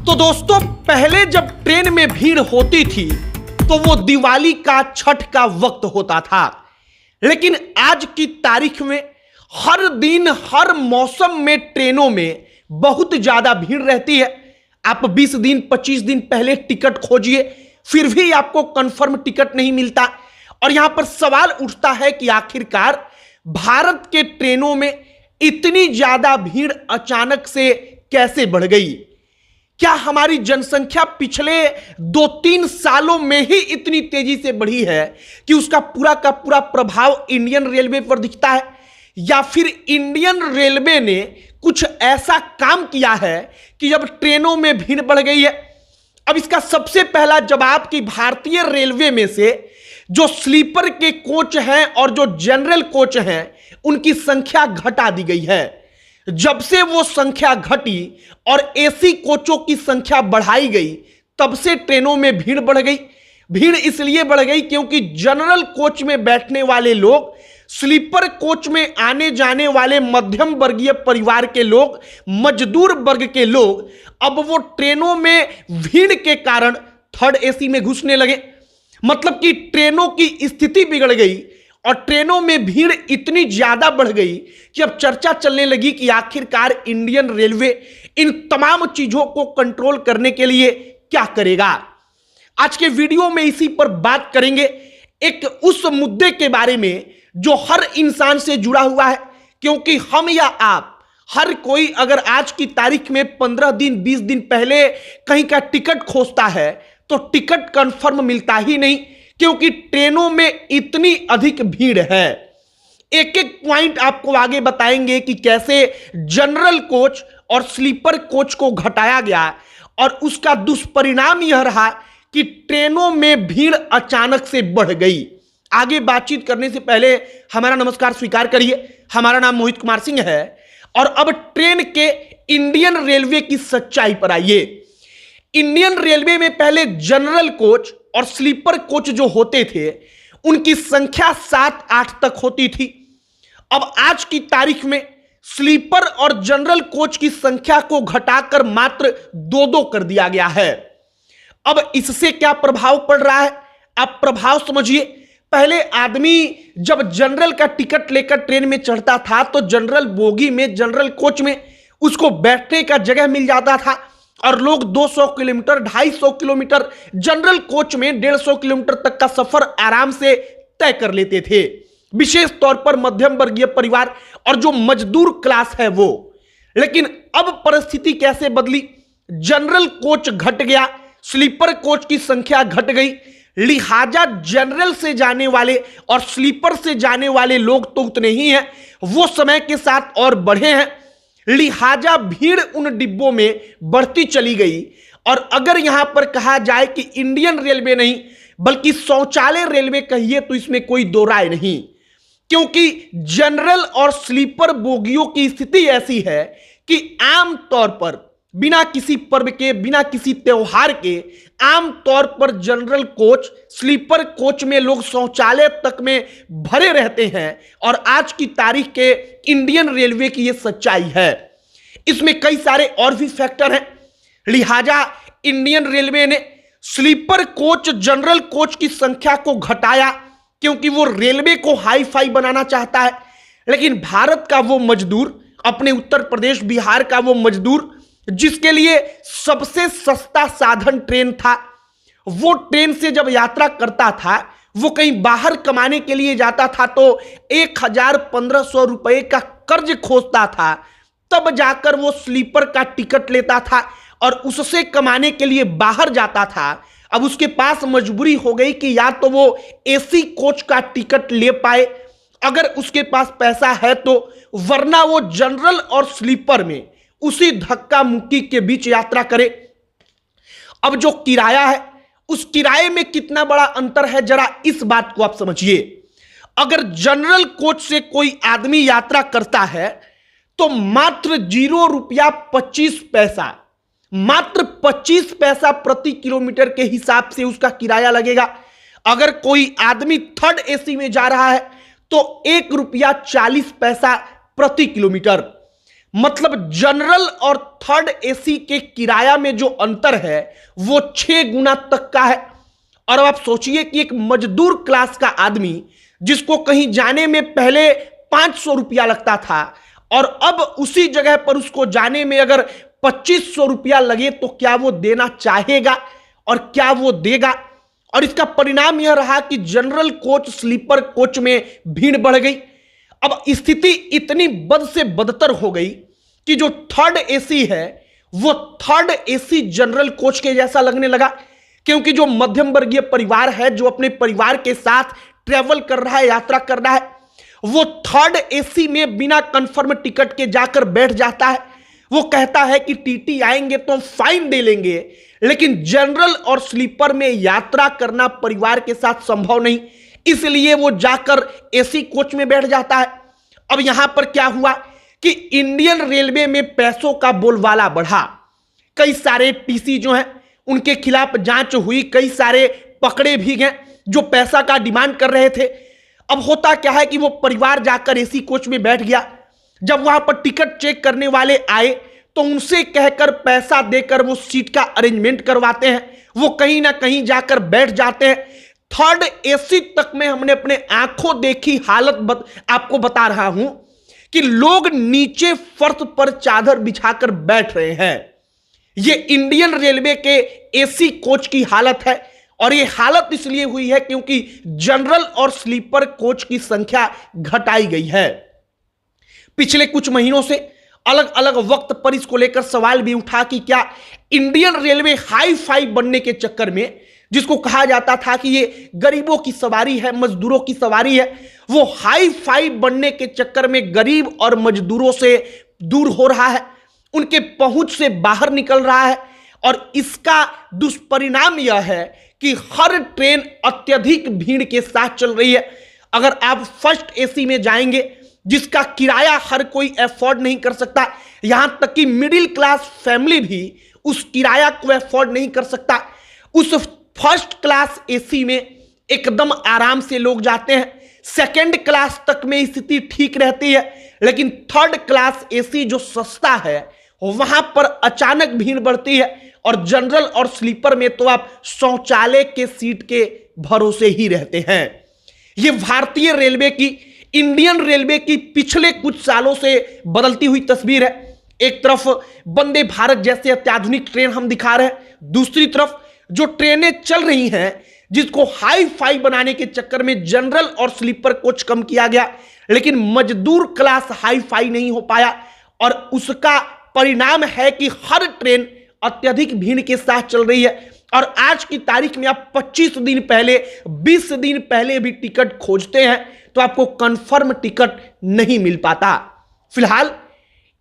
तो दोस्तों, पहले जब ट्रेन में भीड़ होती थी तो वो दिवाली का, छठ का वक्त होता था। लेकिन आज की तारीख में हर दिन, हर मौसम में ट्रेनों में बहुत ज्यादा भीड़ रहती है। आप 20 दिन, 25 दिन पहले टिकट खोजिए, फिर भी आपको कंफर्म टिकट नहीं मिलता। और यहां पर सवाल उठता है कि आखिरकार भारत के ट्रेनों में इतनी ज्यादा भीड़ अचानक से कैसे बढ़ गई? क्या हमारी जनसंख्या पिछले 2-3 सालों में ही इतनी तेजी से बढ़ी है कि उसका पूरा का पूरा प्रभाव इंडियन रेलवे पर दिखता है, या फिर इंडियन रेलवे ने कुछ ऐसा काम किया है कि अब ट्रेनों में भीड़ बढ़ गई है? अब इसका सबसे पहला जवाब कि भारतीय रेलवे में से जो स्लीपर के कोच हैं और जो जनरल कोच हैं, उनकी संख्या घटा दी गई है। जब से वो संख्या घटी और एसी कोचों की संख्या बढ़ाई गई, तब से ट्रेनों में भीड़ बढ़ गई। भीड़ इसलिए बढ़ गई क्योंकि जनरल कोच में बैठने वाले लोग, स्लीपर कोच में आने जाने वाले मध्यम वर्गीय परिवार के लोग, मजदूर वर्ग के लोग, अब वो ट्रेनों में भीड़ के कारण थर्ड एसी में घुसने लगे। मतलब कि ट्रेनों की स्थिति बिगड़ गई और ट्रेनों में भीड़ इतनी ज्यादा बढ़ गई कि अब चर्चा चलने लगी कि आखिरकार इंडियन रेलवे इन तमाम चीजों को कंट्रोल करने के लिए क्या करेगा। आज के वीडियो में इसी पर बात करेंगे, एक उस मुद्दे के बारे में जो हर इंसान से जुड़ा हुआ है। क्योंकि हम या आप, हर कोई अगर आज की तारीख में 15 दिन, 20 दिन पहले कहीं का टिकट खोजता है तो टिकट कंफर्म मिलता ही नहीं, क्योंकि ट्रेनों में इतनी अधिक भीड़ है। एक एक पॉइंट आपको आगे बताएंगे कि कैसे जनरल कोच और स्लीपर कोच को घटाया गया और उसका दुष्परिणाम यह रहा कि ट्रेनों में भीड़ अचानक से बढ़ गई। आगे बातचीत करने से पहले हमारा नमस्कार स्वीकार करिए। हमारा नाम मोहित कुमार सिंह है और अब ट्रेन के इंडियन रेलवे की सच्चाई पर आइए। इंडियन रेलवे में पहले जनरल कोच और स्लीपर कोच जो होते थे, उनकी संख्या 7-8 तक होती थी। अब आज की तारीख में स्लीपर और जनरल कोच की संख्या को घटाकर मात्र 2-2 कर दिया गया है। अब इससे क्या प्रभाव पड़ रहा है, आप प्रभाव समझिए। पहले आदमी जब जनरल का टिकट लेकर ट्रेन में चढ़ता था तो जनरल बोगी में, जनरल कोच में उसको बैठने का जगह मिल जाता था और लोग 200 किलोमीटर, 250 किलोमीटर, जनरल कोच में 150 किलोमीटर तक का सफर आराम से तय कर लेते थे, विशेष तौर पर मध्यम वर्गीय परिवार और जो मजदूर क्लास है वो। लेकिन अब परिस्थिति कैसे बदली? जनरल कोच घट गया, स्लीपर कोच की संख्या घट गई, लिहाजा जनरल से जाने वाले और स्लीपर से जाने वाले लोग तो उतने ही हैं, वो समय के साथ और बढ़े हैं। लिहाजा भीड़ उन डिब्बों में बढ़ती चली गई। और अगर यहां पर कहा जाए कि इंडियन रेलवे नहीं बल्कि शौचालय रेलवे कहिए तो इसमें कोई दो राय नहीं, क्योंकि जनरल और स्लीपर बोगियों की स्थिति ऐसी है कि आम तौर पर बिना किसी पर्व के, बिना किसी त्योहार के, आम तौर पर जनरल कोच, स्लीपर कोच में लोग शौचालय तक में भरे रहते हैं। और आज की तारीख के इंडियन रेलवे की यह सच्चाई है। इसमें कई सारे और भी फैक्टर हैं। लिहाजा इंडियन रेलवे ने स्लीपर कोच, जनरल कोच की संख्या को घटाया क्योंकि वो रेलवे को हाई फाई बनाना चाहता है। लेकिन भारत का वो मजदूर, अपने उत्तर प्रदेश, बिहार का वो मजदूर जिसके लिए सबसे सस्ता साधन ट्रेन था, वो ट्रेन से जब यात्रा करता था, वो कहीं बाहर कमाने के लिए जाता था तो 1000-1500 रुपए का कर्ज खोजता था, तब जाकर वो स्लीपर का टिकट लेता था और उससे कमाने के लिए बाहर जाता था। अब उसके पास मजबूरी हो गई कि या तो वो एसी कोच का टिकट ले पाए अगर उसके पास पैसा है तो, वरना वो जनरल और स्लीपर में उसी धक्का मुक्की के बीच यात्रा करे। अब जो किराया है, उस किराए में कितना बड़ा अंतर है, जरा इस बात को आप समझिए। अगर जनरल कोच से कोई आदमी यात्रा करता है तो मात्र 0 रुपया 25 पैसा, मात्र 25 पैसा प्रति किलोमीटर के हिसाब से उसका किराया लगेगा। अगर कोई आदमी थर्ड एसी में जा रहा है तो 1 रुपया 40 पैसा प्रति किलोमीटर। मतलब जनरल और थर्ड एसी के किराया में जो अंतर है वो 6 गुना तक का है। और अब आप soचिए कि एक मजदूर क्लास का आदमी जिसको कहीं जाने में पहले 500 रुपया लगता था और अब उसी जगह पर उसको जाने में अगर 2500 रुपया लगे तो क्या वो देना चाहेगा और क्या वो देगा? और इसका परिणाम यह रहा कि जनरल कोच स्लीपर कोच में भीड़ बढ़ गई। अब स्थिति इतनी बद से बदतर हो गई कि जो थर्ड एसी है वो थर्ड एसी जनरल कोच के जैसा लगने लगा, क्योंकि जो मध्यम वर्गीय परिवार है जो अपने परिवार के साथ ट्रेवल कर रहा है, यात्रा कर रहा है, वो थर्ड एसी में बिना कंफर्म टिकट के जाकर बैठ जाता है। वो कहता है कि टीटी आएंगे तो फाइन दे लेंगे, लेकिन जनरल और स्लीपर में यात्रा करना परिवार के साथ संभव नहीं, इसलिए वो जाकर एसी कोच में बैठ जाता है। अब यहां पर क्या हुआ कि इंडियन रेलवे में पैसों का बोलबाला बढ़ा। कई सारे टीसी जो हैं उनके खिलाफ जांच हुई, कई सारे पकड़े भी गए जो पैसा का डिमांड कर रहे थे। अब होता क्या है कि वो परिवार जाकर एसी कोच में बैठ गया। जब वहां पर टिकट चेक करने वाले आए तो उनसे कहकर पैसा देकर वो सीट का अरेंजमेंट करवाते हैं, वो कहीं ना कहीं जाकर बैठ जाते हैं। थर्ड एसी तक में हमने अपने आंखों देखी हालत आपको बता रहा हूं कि लोग नीचे फर्श पर चादर बिछाकर बैठ रहे हैं। ये इंडियन रेलवे के एसी कोच की हालत है, और ये हालत इसलिए हुई है क्योंकि जनरल और स्लीपर कोच की संख्या घटाई गई है। पिछले कुछ महीनों से अलग अलग वक्त पर इसको लेकर सवाल भी उठा कि क्या इंडियन रेलवे हाई फाई बनने के चक्कर में, जिसको कहा जाता था कि ये गरीबों की सवारी है, मजदूरों की सवारी है, वो हाई फाई बनने के चक्कर में गरीब और मजदूरों से दूर हो रहा है, उनके पहुंच से बाहर निकल रहा है। और इसका दुष्परिणाम यह है कि हर ट्रेन अत्यधिक भीड़ के साथ चल रही है। अगर आप फर्स्ट एसी में जाएंगे जिसका किराया हर कोई अफोर्ड नहीं कर सकता, यहां तक कि मिडिल क्लास फैमिली भी उस किराया को अफोर्ड नहीं कर सकता, उस फर्स्ट क्लास एसी में एकदम आराम से लोग जाते हैं। सेकंड क्लास तक में स्थिति ठीक रहती है, लेकिन थर्ड क्लास एसी जो सस्ता है वहां पर अचानक भीड़ बढ़ती है। और जनरल और स्लीपर में तो आप शौचालय के सीट के भरोसे ही रहते हैं। यह भारतीय रेलवे की, इंडियन रेलवे की पिछले कुछ सालों से बदलती हुई तस्वीर है। एक तरफ वंदे भारत जैसे अत्याधुनिक ट्रेन हम दिखा रहे हैं, दूसरी तरफ जो ट्रेनें चल रही हैं जिसको हाई फाई बनाने के चक्कर में जनरल और स्लीपर कोच कम किया गया, लेकिन मजदूर क्लास हाई फाई नहीं हो पाया। और उसका परिणाम है कि हर ट्रेन अत्यधिक भीड़ के साथ चल रही है। और आज की तारीख में आप 25 दिन पहले, 20 दिन पहले भी टिकट खोजते हैं तो आपको कंफर्म टिकट नहीं मिल पाता। फिलहाल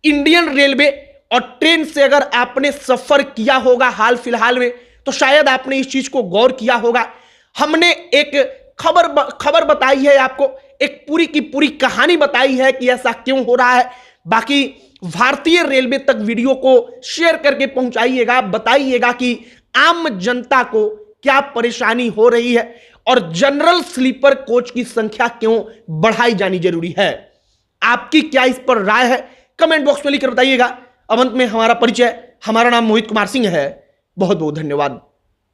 इंडियन रेलवे और ट्रेन से अगर आपने सफर किया होगा हाल फिलहाल में, तो शायद आपने इस चीज को गौर किया होगा। हमने एक खबर बताई है आपको, एक पूरी की पूरी कहानी बताई है कि ऐसा क्यों हो रहा है। बाकी भारतीय रेलवे तक वीडियो को शेयर करके पहुंचाइएगा, बताइएगा कि आम जनता को क्या परेशानी हो रही है और जनरल स्लीपर कोच की संख्या क्यों बढ़ाई जानी जरूरी है। आपकी क्या इस पर राय है, कमेंट बॉक्स में लिखकर बताइएगा। अब अंत में हमारा परिचय, हमारा नाम मोहित कुमार सिंह है। बहुत बहुत धन्यवाद।